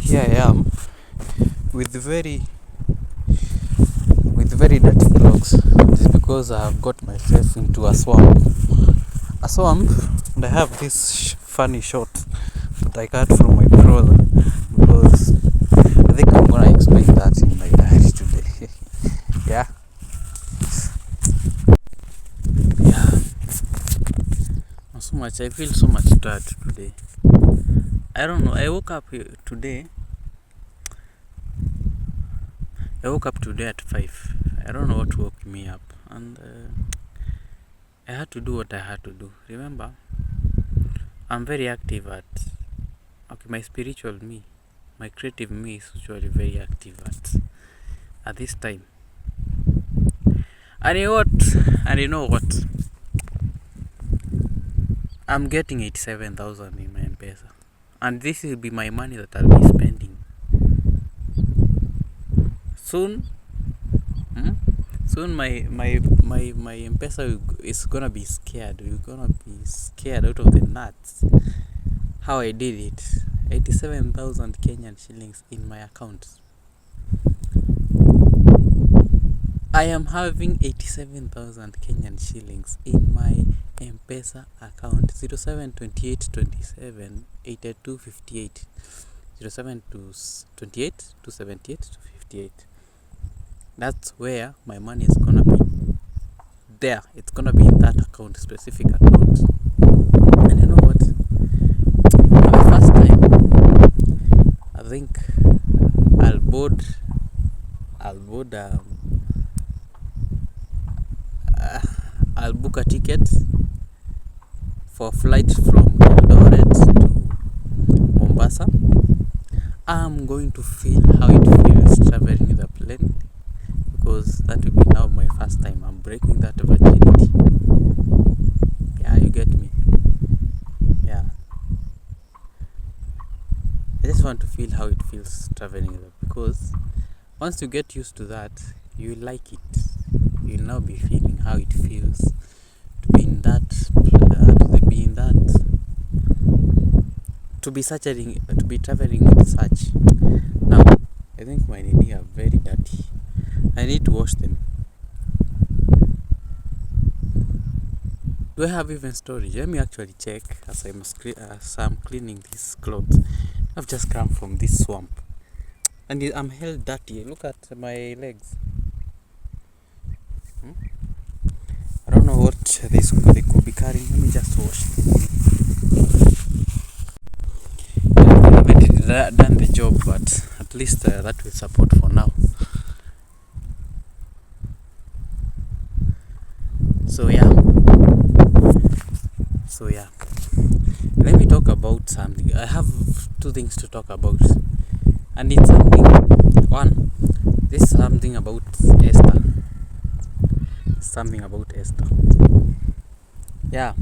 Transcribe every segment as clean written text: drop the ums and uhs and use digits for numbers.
here I am with very dirty clothes. This is because I have got myself into a swamp. And I have this funny shot that I got from my brother because I think I'm gonna explain that in my diary today. yeah, yeah. So much. I feel so much tired today. I don't know. I woke up today at 5. I don't know what woke me up, and I had to do what I had to do. Remember, I'm very active my spiritual me, my creative me is usually very active at this time. And you know what? I'm getting 87,000 in my M-Pesa, and this will be my money that I'll be spending soon. Soon my M-Pesa is gonna be scared. We're gonna be scared out of the nuts. How I did it. 87,000 Kenyan shillings in my account. I am having 87,000 Kenyan shillings in my M-Pesa account. 0728278258. 0728278258. That's where my money is gonna be. There, it's gonna be in that account, specific account. And you know what? For the first time, I think I'll book a ticket for a flight from Eldoret to Mombasa. I'm going to feel how it feels traveling with a plane, because that will be now my first time. I'm breaking that virginity. Yeah, you get me? Yeah. I just want to feel how it feels traveling with it, because once you get used to that, you like it. You'll now be feeling how it feels to be in that, to be traveling with such. Now, I think my knee are very dirty. I need to wash them. Do I have even storage? Let me actually check as I'm cleaning these clothes. I've just come from this swamp, and I'm held dirty. Look at my legs. I don't know what they could be carrying. Let me just wash them. I haven't done the job, but at least that will support for now. So yeah, let me talk about something. I have two things to talk about, and it's something about Esther. Yeah,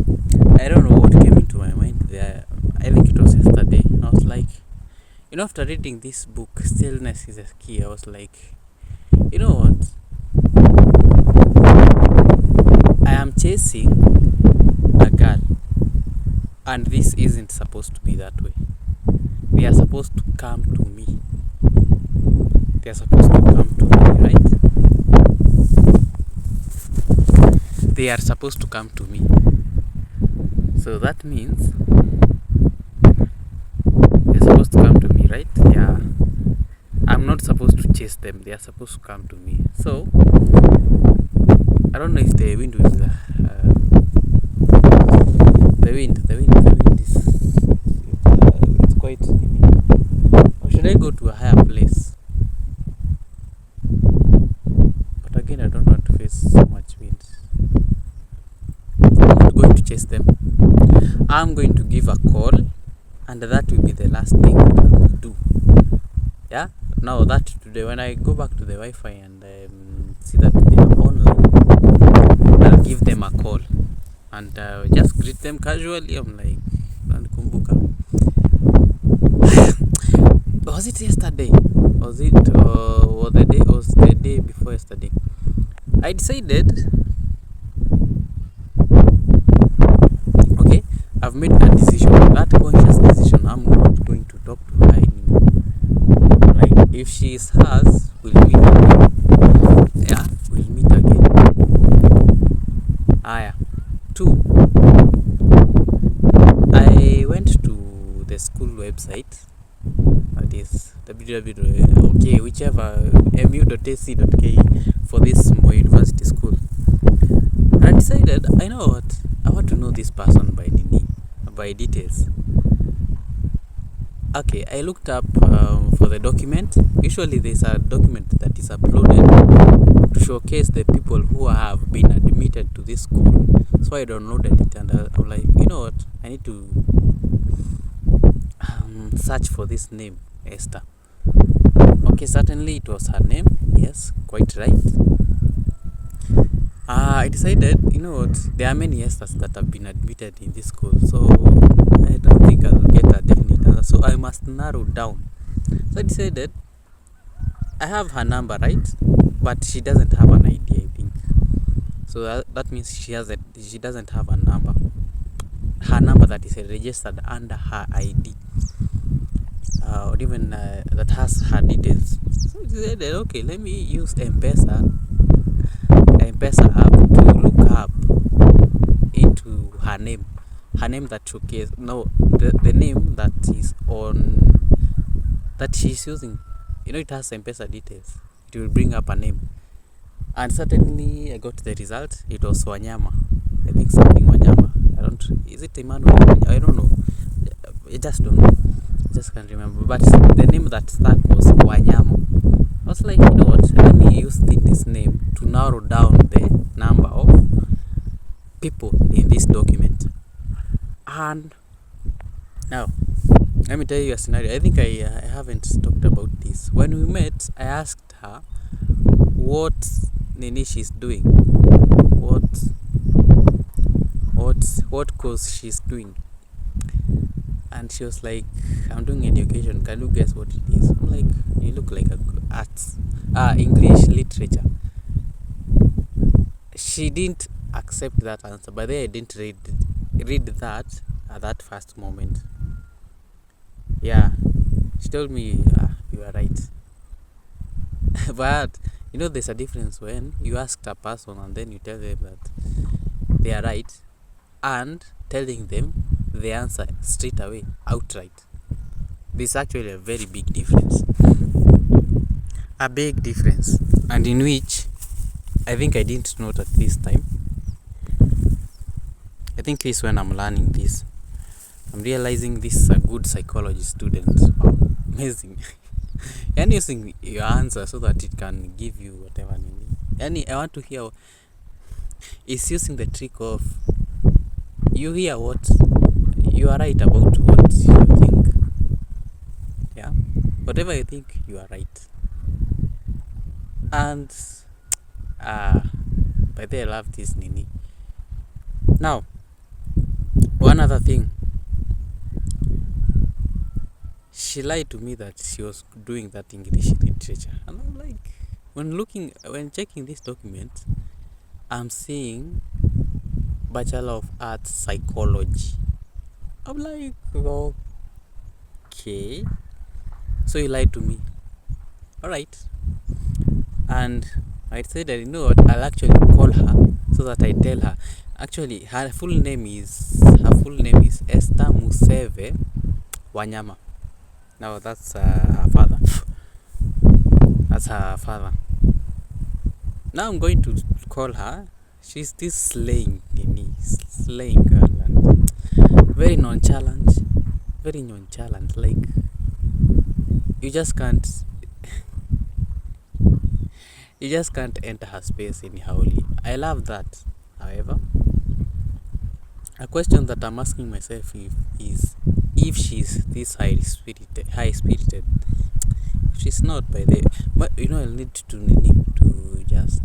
I don't know what came into my mind there. I think it was yesterday. I was like, after reading this book, Stillness is a Key, I was like, you know what? I am chasing a girl, and this isn't supposed to be that way. They are supposed to come to me. Right? They are supposed to come to me. So that means they're supposed to come to me, right? Yeah. I'm not supposed to chase them. They are supposed to come to me. So I don't know if the wind is the wind is it's quite heavy. Or should I go to a higher place? But again, I don't want to face so much wind. I'm not going to chase them. I'm going to give a call, and that will be the last thing that I will do. Yeah. Now that today, when I go back to the Wi-Fi and see that they are online, I'll give them a call and just greet them casually. I'm like, Kumbuka. Was it yesterday? Was the day before yesterday? I decided, I've made that decision, that conscious decision. I'm not going to talk to her anymore. If she is hers, we'll meet again. Yeah, we'll meet again. Aya. 2. I went to the school website, that is mu.ac.ke, for this Moi University school. And I decided, I know what, I want to know this person by details. Okay, I looked up for the document. Usually there's a document that is uploaded to showcase the people who have been admitted to this school. So I downloaded it, and I'm like, you know what, I need to search for this name, Esther. Okay, certainly it was her name. Yes, quite right. I decided, you know what, there are many Esthers that have been admitted in this school, so I don't think I'll get a definite answer, so I must narrow down. So I decided, I have her number, right? But she doesn't have an ID, I think. So that means she doesn't have a number. Her number that is registered under her ID, or even that has her details. So I decided, okay, let me use M-Pesa app to look up into her name that showcase the name that is on that she's using. It has M-Pesa details. It will bring up a name, and certainly I got the result. It was Wanyama. I think something Wanyama. Is it Emmanuel? I don't know. I just don't know. I just can't remember. But the name that stuck was Wanyama. I was like, you know what, let me use this name to narrow down the number of people in this document. And now, let me tell you a scenario. I think I haven't talked about this. When we met, I asked her what Nini she's doing, what course she's doing, and she was like, I'm doing education. Can you guess what it is? I'm like, you look like arts, English literature. She didn't accept that answer, but then I didn't read that at that first moment. Yeah, she told me, you are right. But there's a difference when you ask a person and then you tell them that they are right, and telling them the answer straight away, outright. There's actually a very big difference. A big difference, and in which I think I didn't note at this time. I think this when I'm learning this, I'm realizing this is a good psychology student. Wow, amazing. And using your answer so that it can give you whatever you need. And I want to hear, it's using the trick of, you hear what you are right about, what you think. Yeah, whatever you think, you are right. And by the way, I love this Nini. Now, one other thing, she lied to me that she was doing that English literature, and I'm like, when checking this document, I'm seeing Bachelor of Arts Psychology. I'm like, okay, so you lied to me. All right. And I said that, I'll actually call her so that I tell her. Actually, her full name is Esther Museve Wanyama. Now that's her father. That's her father. Now I'm going to call her. She's this slaying girl, and very nonchalant. Like, you just can't enter her space anyhow. I love that. However, a question that I'm asking myself is if she's this high spirited. If she's not, by the but I'll need to just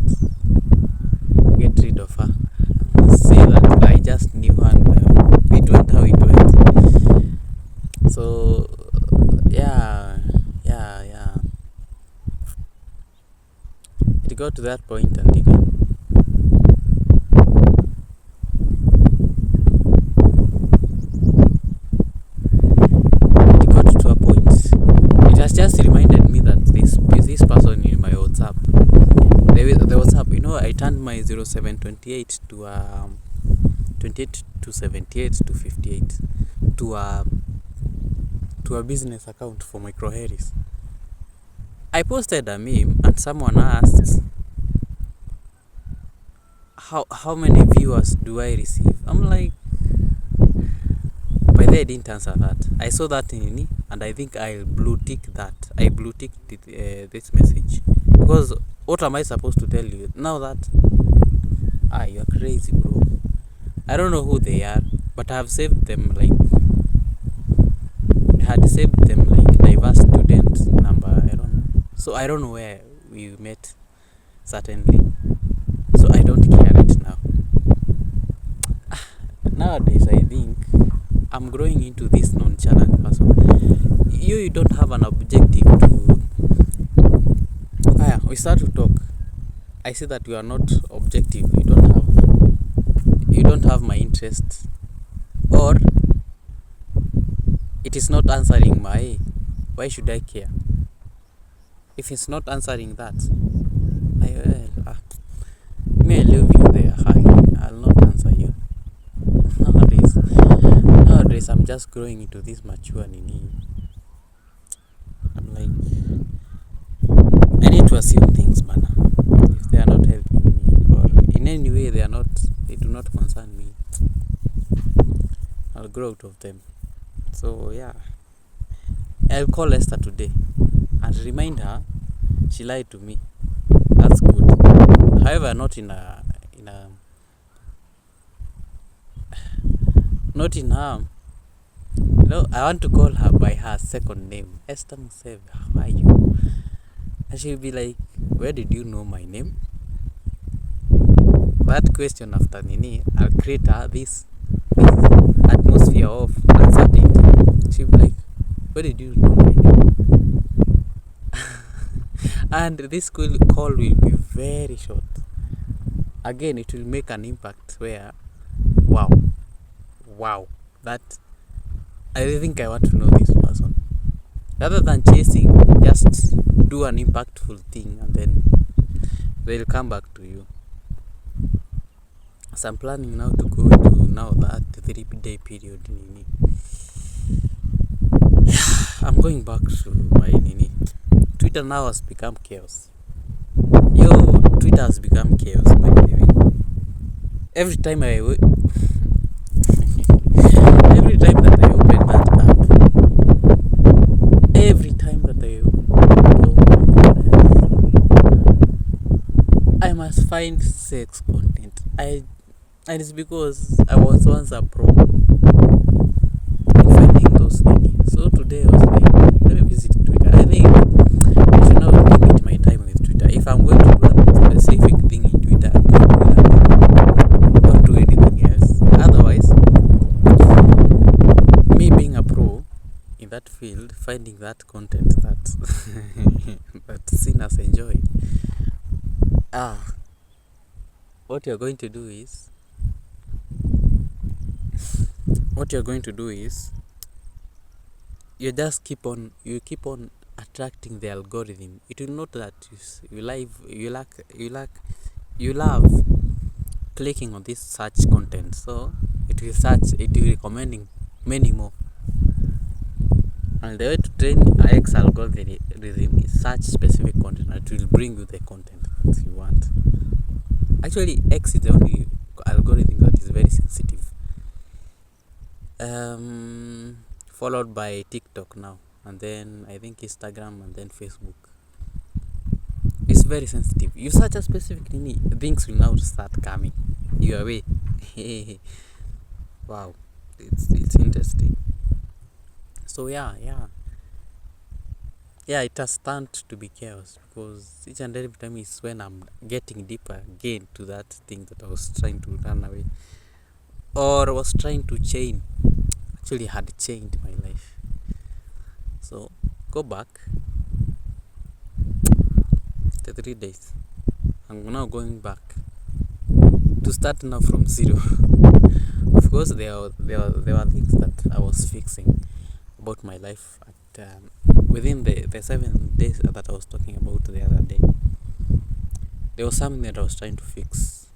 get rid of her. Say that I just knew her and it went how it went. So yeah. It got to that point, and even it got to a point. It has just reminded me that there's my 0728 to 28 to 78 to 58 to a business account for Micro Harris. I posted a meme and someone asked, how many viewers do I receive? I'm like, by the way, I didn't answer that. I saw that in and I think I'll blue tick that. I blue ticked this message because what am I supposed to tell you now that you're crazy, bro? I don't know who they are, but I have saved them like diverse student number. I don't know. So I don't know where we met certainly. So I don't care it now. Nowadays I think I'm growing into this nonchalant person. You don't have an objective to we start to talk. I see that you are not objective. You don't have my interest, or it is not answering my. Why should I care? If it's not answering that, may I leave you there. I'll not answer you. Nowadays I'm just growing into this mature nini. I'm like, I need to assume things, man. If they are not helping me or in any way they do not concern me, I'll grow out of them. So yeah, I'll call Esther today and remind her she lied to me. That's good. However, not in her. I want to call her by her second name, Esther Museve. How are you? And she'll be like, where did you know my name? That question after Nini, I'll create her this atmosphere of uncertainty. She'll be like, where did you know my name? And this call will be very short. Again, it will make an impact where, wow, that I really think I want to know this person. Rather than chasing, just do an impactful thing and then they'll come back to you. So I'm planning now to go into that 3-day period. I'm going back to my Nini. Twitter now has become chaos. Twitter has become chaos, by the way. Every time that I open that app, I must find sex content. And it's because I was once a pro in finding those things. So today I was like, let me visit Twitter. I think I should now limit my time with Twitter. If I'm going to do a specific thing in Twitter, I'm going to do that. Don't do anything else. Otherwise, me being a pro in that field, finding that content that that sinners enjoy. What you're going to do is you keep on attracting the algorithm. It will note that you love clicking on this search content, so it will recommending many more. And the way to train X algorithm is search specific content, and it will bring you the content that you want. Actually, X is the only algorithm that is very sensitive. Followed by TikTok now, and then I think Instagram, and then Facebook. It's very sensitive. You search a specific thing, things will now start coming your way. Wow, it's interesting. So yeah, it has turned to be chaos because each and every time is when I'm getting deeper again to that thing that I was trying to run away or was trying to chain. Actually had chained my life. So go back to 3 days. I'm now going back to start now from zero. Of course, there were things that I was fixing about my life at within the 7 days that I was talking about the other day. There was something that I was trying to fix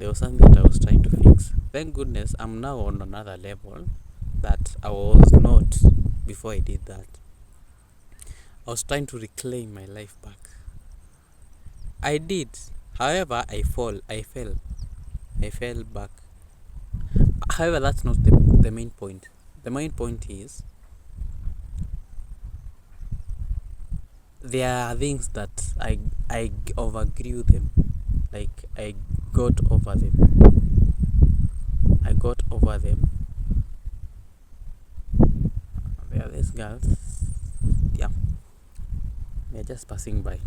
there was something that I was trying to fix. Thank goodness I'm now on another level that I was not before I did that. I was trying to reclaim my life back. I did. However, I fell back. However, that's not the main point. The main point is there are things that I overgrew them. Like I got over them. There are these girls. Yeah. They're just passing by.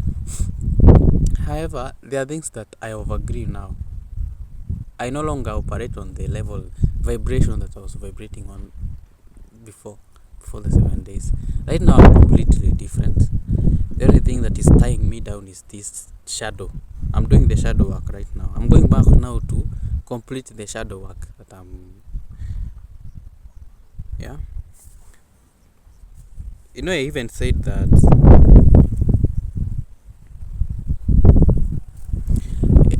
However, there are things that I overgrew now. I no longer operate on the level vibration that I was vibrating on before the 7 days. Right now I'm completely different. The only thing that is tying me down is this shadow. I'm doing the shadow work right now. I'm going back now to complete the shadow work that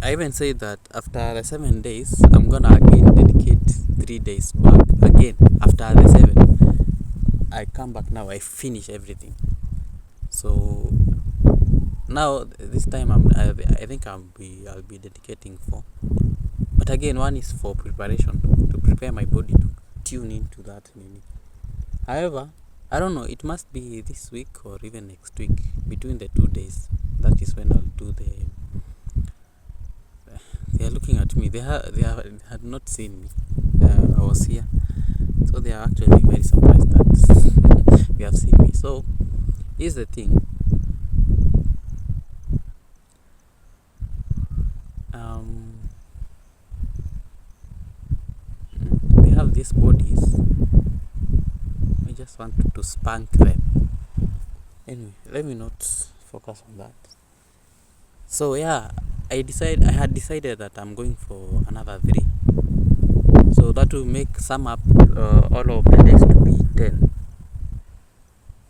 I even said that after the 7 days, I'm gonna again dedicate 3 days back. Again, after the 7, I come back now. I finish everything. So now this time I think I'll be dedicating 4. But again, one is for preparation, to prepare my body to tune into that meaning. However, I don't know. It must be this week or even next week. Between the 2 days, that is when I'll do the. They are looking at me. They had not seen me. I was here, so they are actually very surprised that they have seen me. So here's the thing. They have these bodies. I just want to spank them. Anyway, let me not focus on that. So yeah, I had decided that I'm going for another 3. So that will make sum up all of the days to be 10.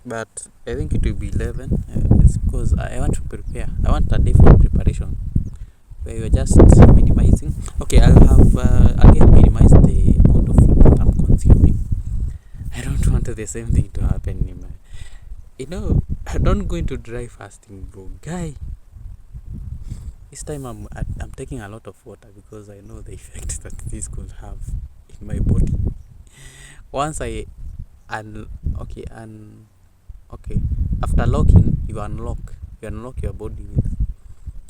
But I think it will be 11. It's because I want to prepare. I want a day for preparation, where you're just minimizing. Okay, I'll have again minimize the amount of food that I'm consuming. I don't want the same thing to happen in my. I don't go into dry fasting, bro. Guy, this time I'm taking a lot of water because I know the effect that this could have in my body. Once after locking, you unlock your body with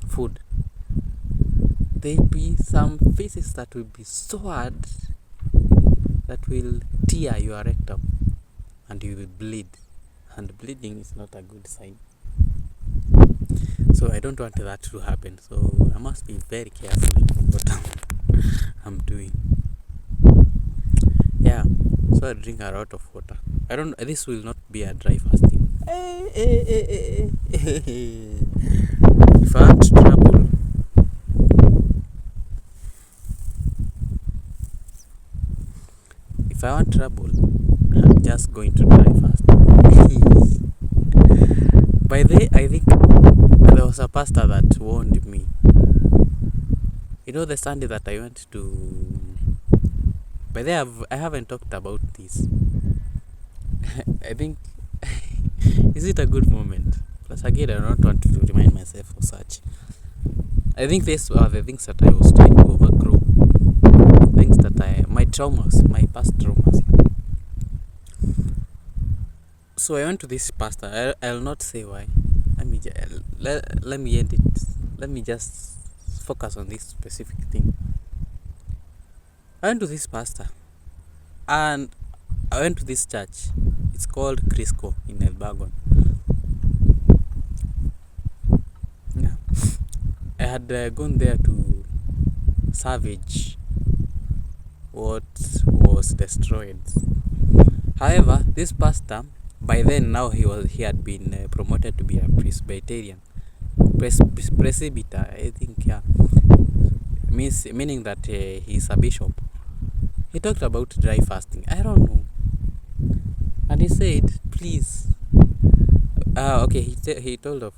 food. There'll be some phases that will be so hard that will tear your rectum and you will bleed. And bleeding is not a good sign. So I don't want that to happen. So I must be very careful what I'm doing. Yeah. So I drink a lot of water. This will not be a dry fasting. If I want trouble, I'm just going to dry fast. By the way, I think there was a pastor that warned me. The Sunday that I went to. By the way, I haven't talked about this. I think, is it a good moment? Plus, again, I don't want to remind myself of such. I think these are the things that I was trying to overgrow. Things that my past traumas. So I went to this pastor. I'll not say why. Let me end it. Let me just focus on this specific thing. I went to this pastor, and I went to this church. It's called Crisco in Elbagon. Yeah. I had gone there to salvage what was destroyed. However, this pastor, by then now he had been promoted to be a Presbyterian, presbyter, I think, yeah, meaning that he's a bishop. He talked about dry fasting. I don't know, and he said, please. Okay, he told of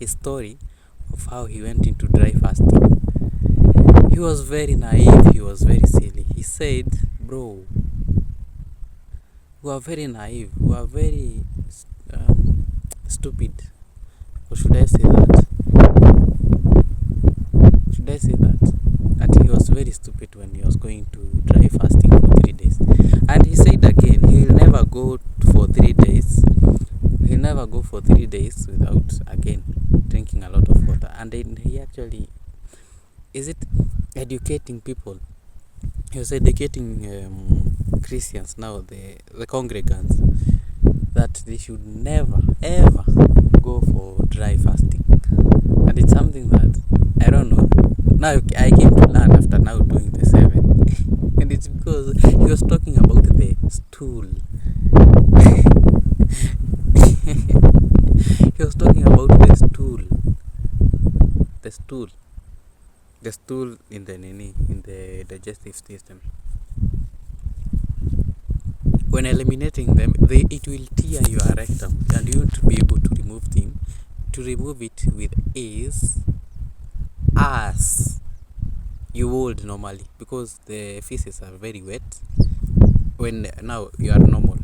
his story of how he went into dry fasting. He was very naive, he was very silly. He said, bro, you are very naive, you are very stupid. Or should I say that? Should I say that? That he was very stupid when he was going to dry fasting for 3 days. And he said again, he'll never go for 3 days. He'll never go for 3 days without again drinking a lot of water. And then he actually, is it educating people? He was educating Christians now, the congregants, that they should never ever go for dry fasting. And it's something that I don't know. Now I came to learn after now doing the 7. And it's because he was talking about the stool. He was talking about the stool. The stool in the digestive system. When eliminating them, it will tear your rectum, and you won't be able to remove them. To remove it with ease, as you would normally, because the feces are very wet. When now you are normal,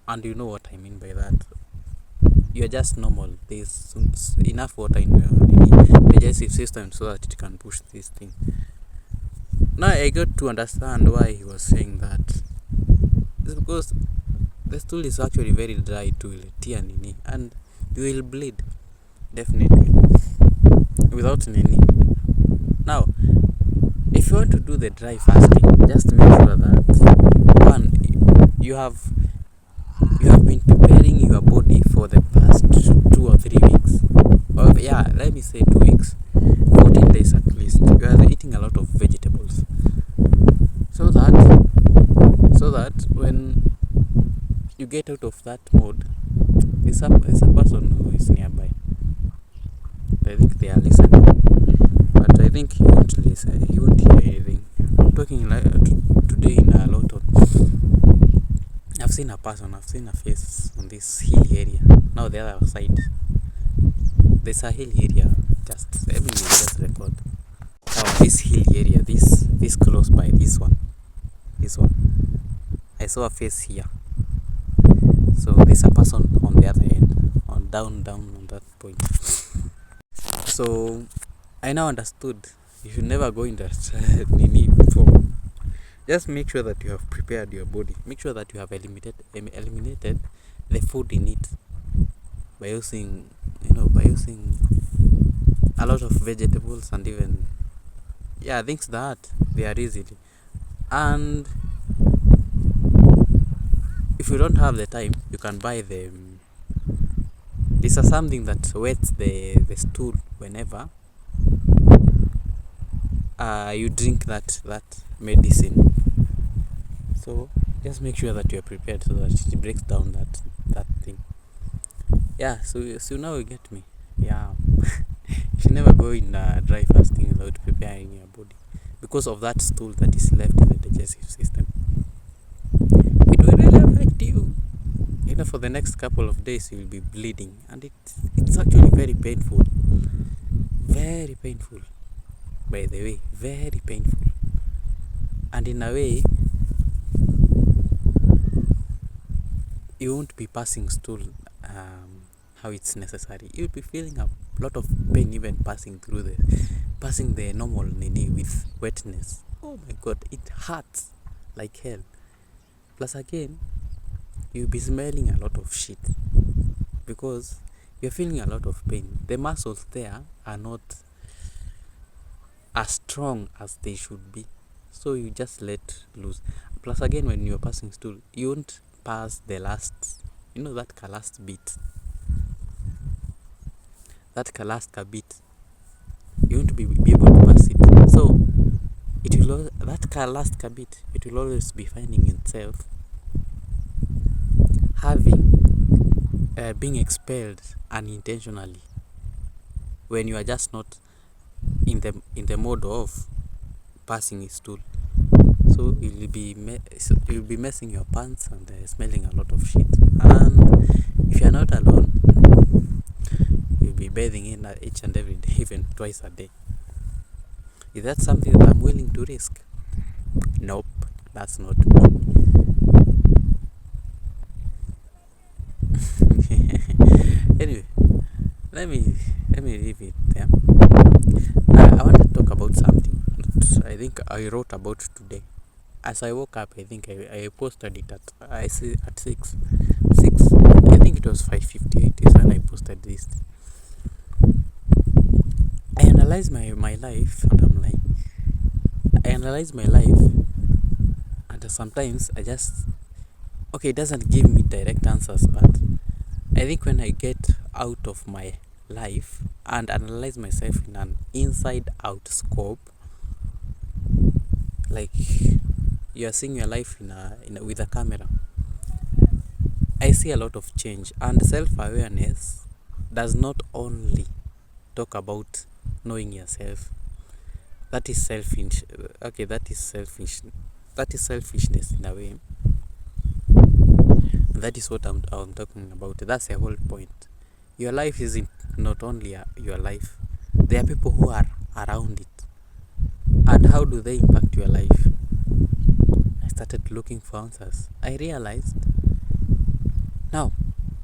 and you know what I mean by that. You are just normal. There's enough water in your digestive system so that it can push this thing. Now I got to understand why he was saying that. It's because the stool is actually very dry to tear nini, and you will bleed definitely without nini. Now, if you want to do the dry fasting, just make sure that one, you have been preparing your body for the past 2 or 3 weeks. Or yeah, let me say 2 weeks, 14 days at least. You are eating a lot of vegetables, so that when you get out of that mode, there's a person who is nearby. I think they are listening, but I think he won't listen. He won't hear anything. I'm talking like today in a lot of. I've seen a face on this hill area. Now the other side, there's a hill area. Just record. Now this hill area, this close by this one. I saw a face here. So there's a person on the other end, on down on that point. So I now understood. You should never go in that nini before. Just make sure that you have prepared your body. Make sure that you have eliminated the food in it by using a lot of vegetables, and even things that they are easily. And if you don't have the time, you can buy them. This is something that wets the stool whenever you drink that medicine. So just make sure that you are prepared so that it breaks down that thing. Yeah, so now you get me. Yeah. You should never go in dry fasting without preparing your body, because of that stool that is left in the digestive system. It will really affect you. For the next couple of days you will be bleeding, and it's actually very painful. Very painful. By the way, very painful. And in a way, you won't be passing stool how it's necessary. You'll be feeling a lot of pain even passing the normal nini with wetness. Oh my god, it hurts like hell. Plus again, you'll be smelling a lot of shit because you're feeling a lot of pain. The muscles there are not as strong as they should be, so you just let loose. Plus again, when you're passing stool, you won't pass the last, that last bit. That bit, you won't be able to pass it. So that last bit, it will always be finding itself being expelled unintentionally when you are just not in the mode of passing a stool. So you'll be messing your pants and smelling a lot of shit. And if you're not alone, you'll be bathing in each and every day, even twice a day. Is that something that I'm willing to risk? Nope, that's not me. Anyway, let me leave it there. I want to talk about something that I think I wrote about today. As I woke up, I think I posted it at 6. I think it was 5:58 is when I posted this. I analyze my life, and I'm like, I analyze my life, and sometimes I just, okay, it doesn't give me direct answers, but I think when I get out of my life and analyze myself in an inside out scope, like you are seeing your life with a camera, I see a lot of change. And self-awareness does not only talk about knowing yourself. That is selfish. Okay, that is selfish. That is selfishness in a way. That is what I'm talking about. That's the whole point. Your life isn't not only your life. There are people who are around it. And how do they impact your life? I started looking for answers. I realized. Now,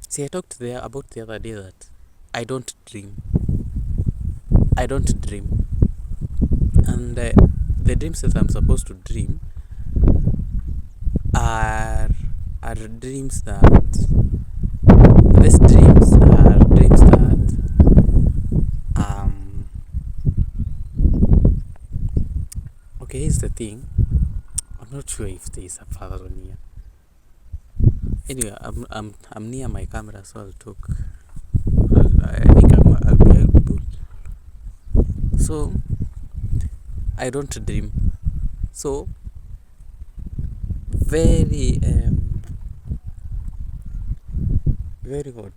see, I talked about the other day that I don't dream. I don't dream. And the dreams that I'm supposed to dream are dreams that okay, here's the thing. I'm not sure if there is a father on here. Anyway, I'm near my camera, so I'll talk. I think I'll be able. So I don't dream. So very hot.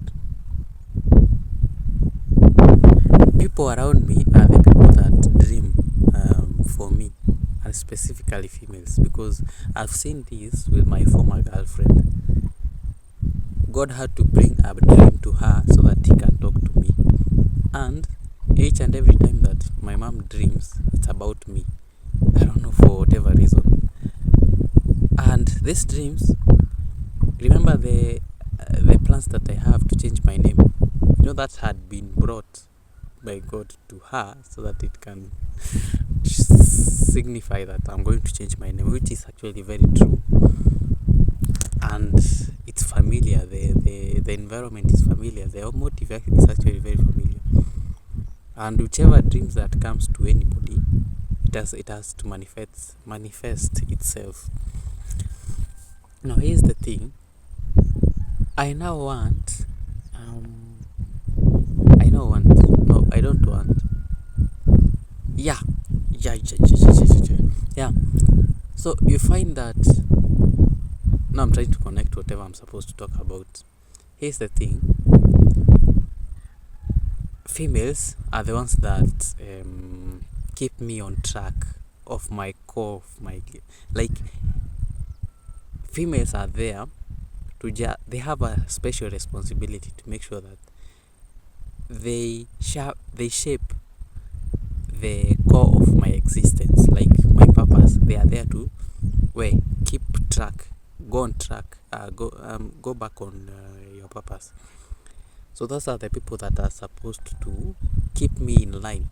People around me are the people that dream for me, and specifically females, because I've seen this with my former girlfriend. God had to bring a dream to her so that he can talk to me. And each and every time that my mom dreams, it's about me. I don't know, for whatever reason. And these dreams, remember the plans that I have to change my name. That had been brought by God to her so that it can signify that I'm going to change my name, which is actually very true. And it's familiar. The environment is familiar. The motive is actually very familiar. And whichever dreams that comes to anybody, it has to manifest itself. Now here's the thing. I don't want. Yeah. So you find that now I'm trying to connect whatever I'm supposed to talk about. Here's the thing. Females are the ones that keep me on track of my core, of my, like, females are there to they have a special responsibility to make sure that they shape the core of my existence, like my purpose. They are there to keep track, go on track, go back on your purpose. So those are the people that are supposed to keep me in line.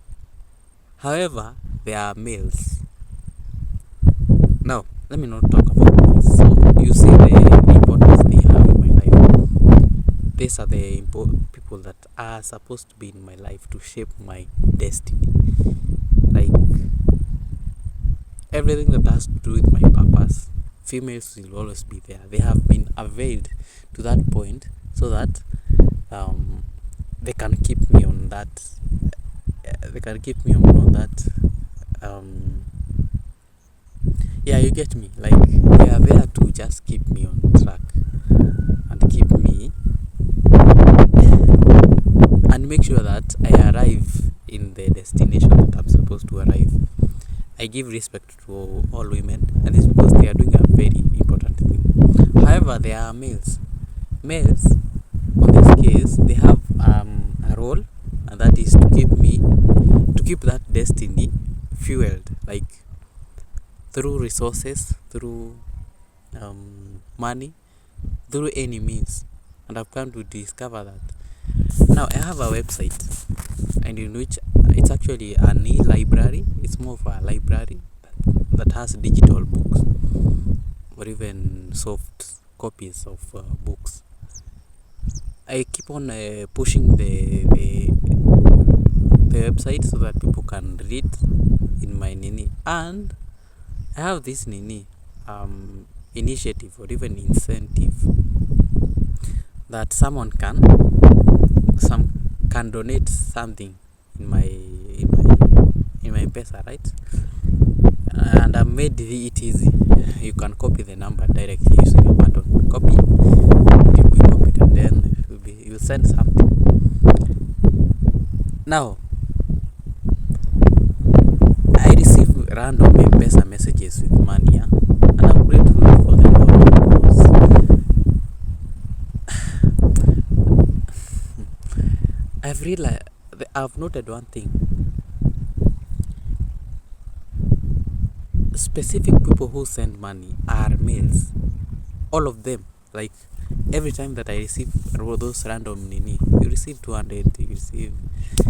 However, there are males. Now, let me not talk about males. So you see the importance they have in my life. These are the people that are supposed to be in my life to shape my destiny. Like everything that has to do with my purpose, females will always be there. They have been availed to that point so that they can keep me on that. Yeah, you get me. Like they are there to just keep me on track and keep me and make sure that I arrive in the destination that I'm supposed to arrive. I give respect to all women, and it's because they are doing a very important thing. However, there are males. Males, on this case, they have a role, and that is to keep that destiny fueled, like through resources, through money, through any means. And I've come to discover that now I have a website, and in which it's actually an e-library. It's more of a library that has digital books or even soft copies of books. I keep on pushing the website so that people can read in my nini, and I have this nini initiative or even incentive that someone can donate something in my M-Pesa, right? And I made it easy. You can copy the number directly using a button. Copy. It will be copied, and then you'll send something. Now, I receive random M-Pesa messages with money, yeah? And I'm grateful for them because I've realized, I've noted one thing. Specific people who send money are males. All of them. Like, every time that I receive those random nini, you receive 200, you receive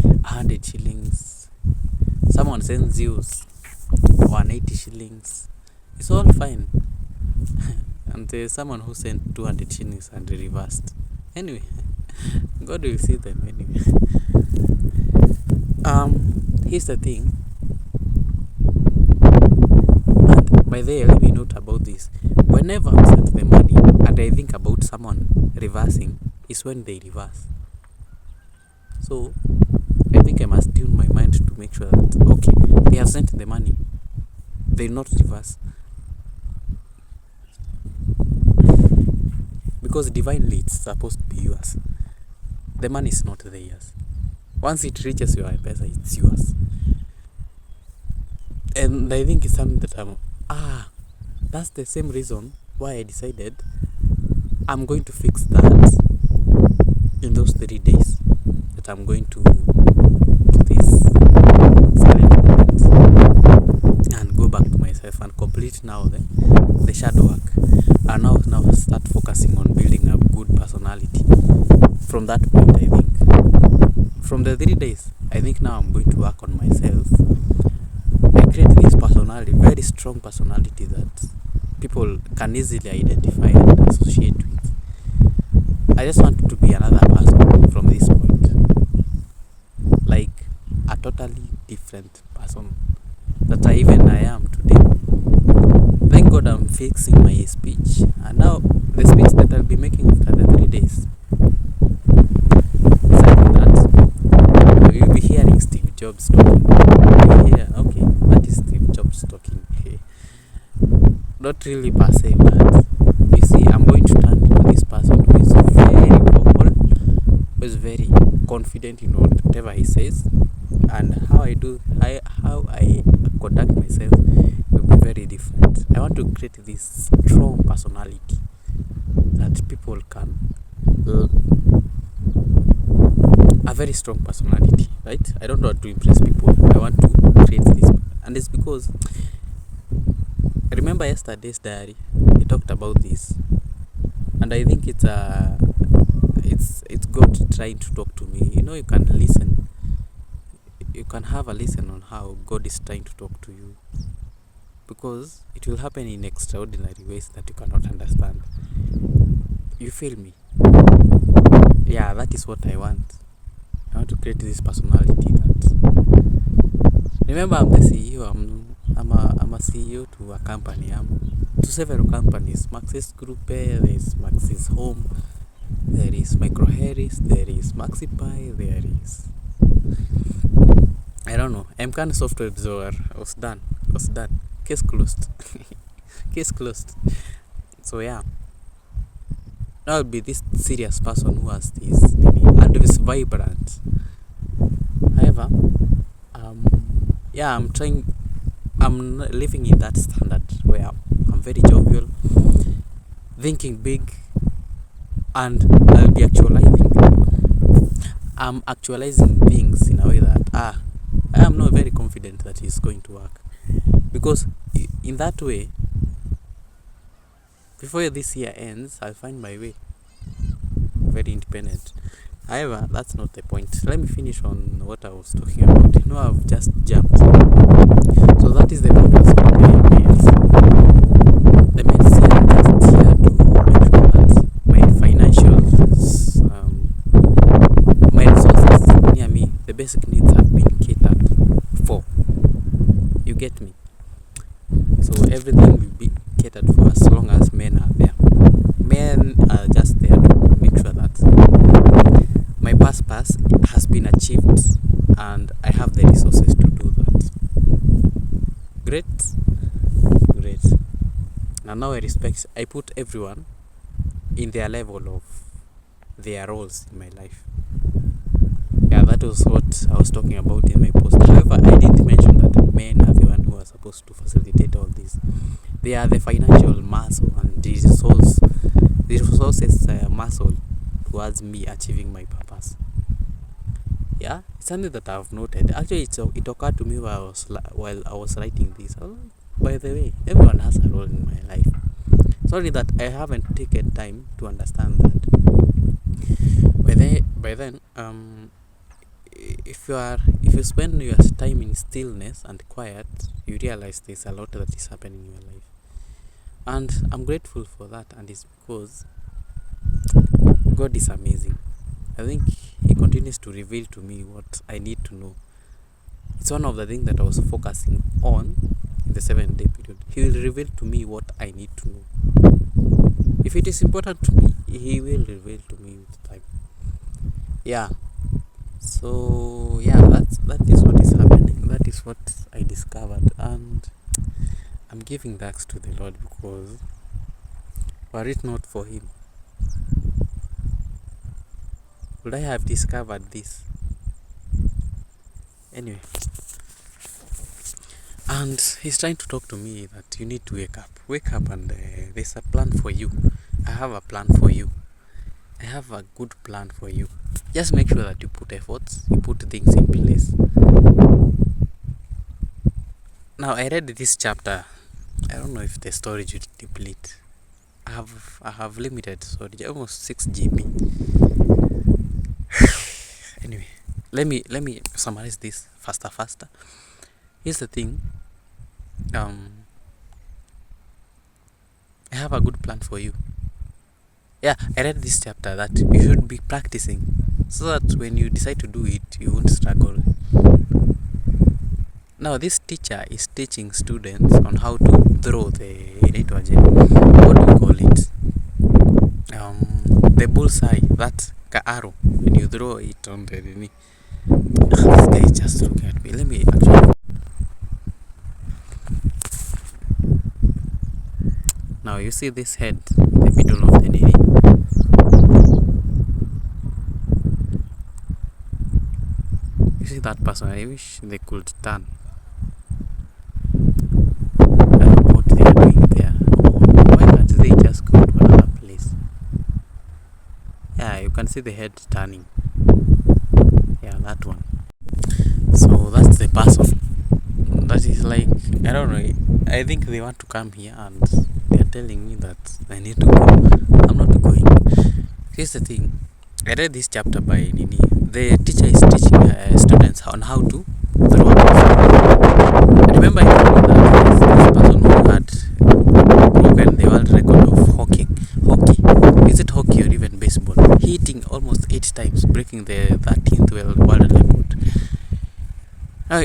100 shillings. Someone sends you 180 shillings. It's all fine. And there's someone who sent 200 shillings and reversed. Anyway, God will see them anyway. Here's the thing. And by the way, let me note about this. Whenever I send the money and I think about someone reversing, is when they reverse. So I think I must tune my mind to make sure that okay, they have sent the money, they not reverse. Because divinely it's supposed to be yours. The money is not theirs. Once it reaches your M-Pesa, it's yours. And I think it's something that that's the same reason why I decided I'm going to fix that in those 3 days that I'm going to this silent moment and go back to myself and complete now the shadow work, and now start focusing on building a good personality. From that point, I think from the 3 days, I think now I'm going to work on myself. I create this personality, very strong personality that people can easily identify and associate with. I just want to be another person from this point, like a totally different person that I am today. Thank God I'm fixing my speech, and now the speech that I'll be making after the 3 days. Besides that, you'll be hearing Steve Jobs talking. You'll hear, okay, that is Steve Jobs talking. Hey. Not really per se, but you see, I'm going to turn into this person who is very vocal, who is very confident in whatever he says, and how I conduct myself will be very different. I want to create this strong personality that people can a very strong personality, right? I don't want to impress people. I want to create this, and it's because I remember yesterday's diary. I talked about this, and I think it's God trying to talk to me. You know, you can listen. You can have a listen on how God is trying to talk to you, because it will happen in extraordinary ways that you cannot understand. You feel me? Yeah, that is what I want. I want to create this personality that. Remember, I'm the CEO. I'm a CEO to a company. I'm to several companies. Maxis Group, there is Maxis Home, there is Micro Harris, there is Maxipy, there is I don't know. MCAN Software Absorber was done. Case closed. Case closed. So yeah, I'll be this serious person who has this and is vibrant. However, I'm living in that standard where I'm very jovial, thinking big, and I'll be actualizing. I'm actualizing things in a way that I am not very confident that it's going to work, because in that way, before this year ends, I'll find my way. Very independent. However, that's not the point. Let me finish on what I was talking about. I've just jumped. So that is the purpose of the mails. The mails here are just here to make sure that my financials, my resources near me, the basic needs have been catered for. You get me? So everything will be catered for as long as men are there. Men are just there to make sure that my purpose has been achieved and I have the resources to do that. Great. And now I put everyone in their level of their roles in my life. Yeah, that was what I was talking about in my post. However, I didn't mention that men are the one who are supposed to facilitate all this. They are the financial muscle and the resources muscle towards me achieving my purpose. Yeah, it's something that I've noted. Actually, it occurred to me while I was writing this. Oh, by the way, everyone has a role in my life. It's only that I haven't taken time to understand that. By then, if you spend your time in stillness and quiet, you realize there's a lot that is happening in your life. And I'm grateful for that, and it's because God is amazing. I think He continues to reveal to me what I need to know. It's one of the things that I was focusing on in the 7-day period. He will reveal to me what I need to know. If it is important to me, He will reveal to me with time. Yeah. So yeah, that is what is happening. That is what I discovered, and I'm giving thanks to the Lord, because were it not for Him, would I have discovered this? Anyway, and He's trying to talk to me that you need to wake up, and there's a plan for you. I have a plan for you. I have a good plan for you. Just make sure that you put efforts, you put things in place. Now, I read this chapter. I don't know if the storage will deplete. I have limited storage, almost 6 GB. Anyway, let me summarize this faster. Here's the thing. I have a good plan for you. Yeah, I read this chapter that you should be practicing, so that when you decide to do it, you won't struggle. Now, this teacher is teaching students on how to throw the what do you call it? The bullseye, that arrow. When you throw it on the knee. This guy is just looking at me. Let me actually. Now you see this head in the middle of the knee. You see that person? I wish they could turn. I don't know what they are doing there. Why can't they just go to another place? Yeah, you can see the head turning. Yeah, that one. So that's the person. That is like, I don't know. I think they want to come here and they are telling me that I need to go. I'm not going. Here's the thing. I read this chapter by Nini. The teacher is teaching students on how to throw a ball. I remember I told you that this person who had broken the world record of hockey. Is it hockey or even baseball? Hitting almost 8 times, breaking the 13th world record. Now,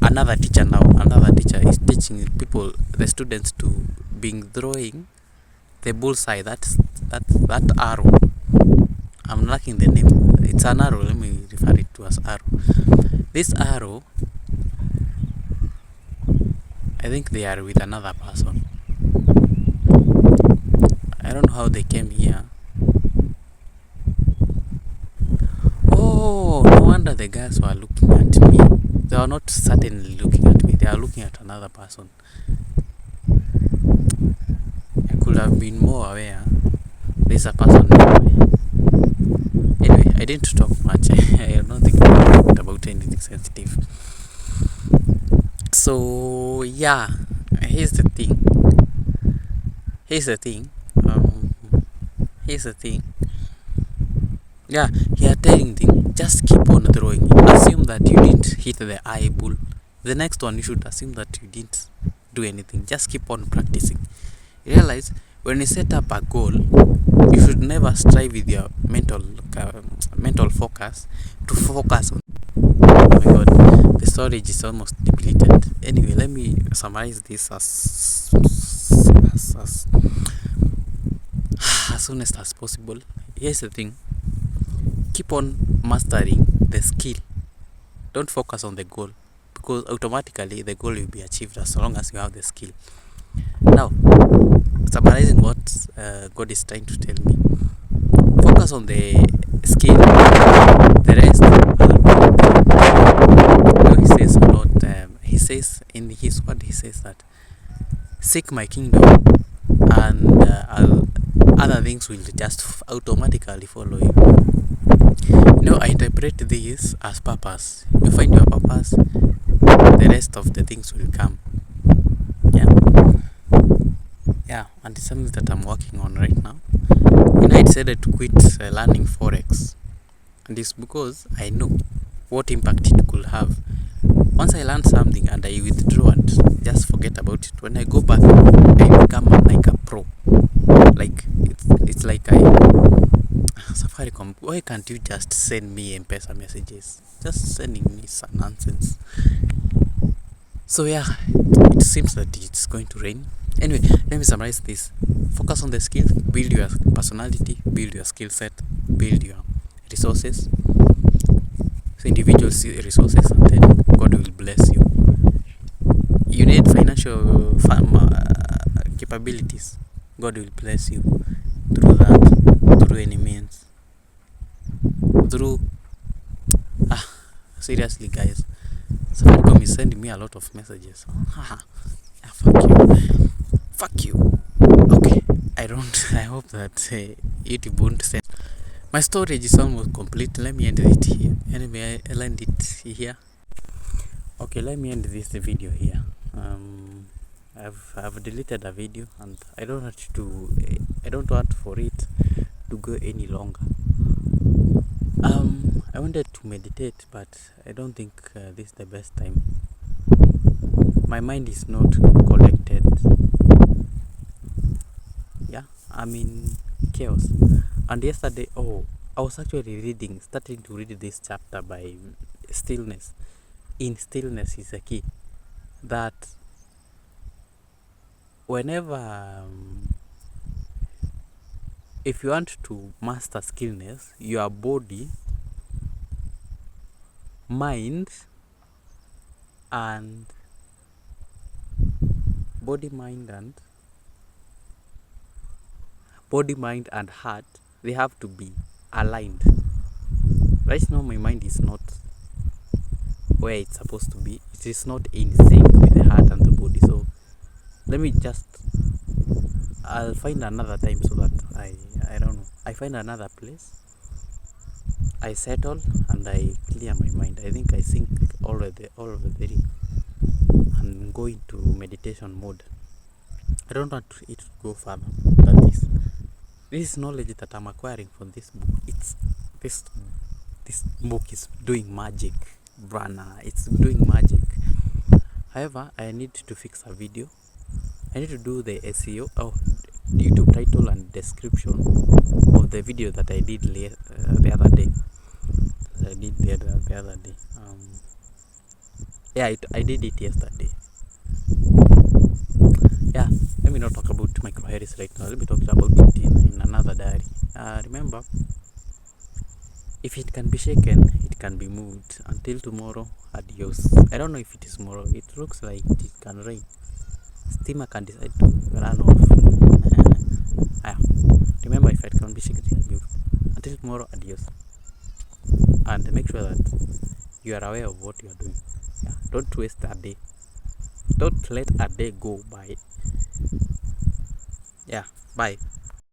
another teacher is teaching the students to be throwing the bullseye. That arrow. I'm lacking the name. It's an arrow. Let me refer it to as arrow. This arrow, I think they are with another person. I don't know how they came here. Oh, no wonder the guys were looking at me. They are not certainly looking at me. They are looking at another person. I could have been more aware. There's a person anyway. I didn't talk much. I don't think I talked about anything. something sensitive. So yeah, here's the thing. Here's the thing. Um, here's the thing. Yeah, you are telling thing. Just keep on throwing. Assume that you didn't hit the eyeball. The next one you should assume that you didn't do anything. Just keep on practicing. Realize when you set up a goal, you should never strive with your mental focus to focus on. Oh my god, the storage is almost depleted. Anyway, let me summarize this as soon as possible. Here's the thing. Keep on mastering the skill. Don't focus on the goal, because automatically the goal will be achieved as long as you have the skill. Now, summarizing what God is trying to tell me, focus on the skill, the rest he says a lot. He says in his word, he says that seek my kingdom, and other things will just automatically follow you. I interpret this as purpose. You find your purpose, the rest of the things will come. Yeah, and it's something that I'm working on right now. I decided to quit learning forex, and it's because I know what impact it could have. Once I learn something and I withdraw and just forget about it, when I go back, I become like a pro. Like it's like Safaricom. Why can't you just send me M-Pesa messages? Just sending me some nonsense. So yeah, it seems that it's going to rain. Anyway, let me summarize this. Focus on the skills, build your personality, build your skill set, build your resources. So individual resources, and then God will bless you. You need financial capabilities. God will bless you through that, through any means. Seriously guys, Safaricom is sending me a lot of messages. Fuck you. Okay, I hope that YouTube won't send. My storage is almost complete. Let me end it here. Anyway, I'll end it here. Okay, let me end this video here. I've deleted a video, and I don't want for it to go any longer. I wanted to meditate, but I don't think this is the best time. My mind is not collected. Yeah, I'm in chaos. And yesterday, I was actually starting to read this chapter by Stillness. In stillness is a key. That whenever, if you want to master skillness, your body, mind, and heart, they have to be aligned. Right now my mind is not where it's supposed to be. It is not in sync with the heart and the body. So let me I'll find another time, so that I don't know, I find another place, I settle, and I clear my mind. I think I think all of the day and go into meditation mode. I don't want it to go further than this. This is knowledge that I'm acquiring from this book. This book is doing magic, Brana. It's doing magic. However, I need to fix a video. I need to do the SEO, YouTube title and description of the video that I did the other day. I did it yesterday. Yeah, let me not talk about Michael Harris right now. Let me talk about it in another diary. Remember, if it can be shaken, it can be moved. Until tomorrow, adios. I don't know if it is tomorrow. It looks like it can rain. Steamer can decide to run off. Remember, if it can be shaken, it can be moved. Until tomorrow, adios. And make sure that you are aware of what you are doing. Yeah, don't waste a day. Don't let a day go by. Yeah, bye.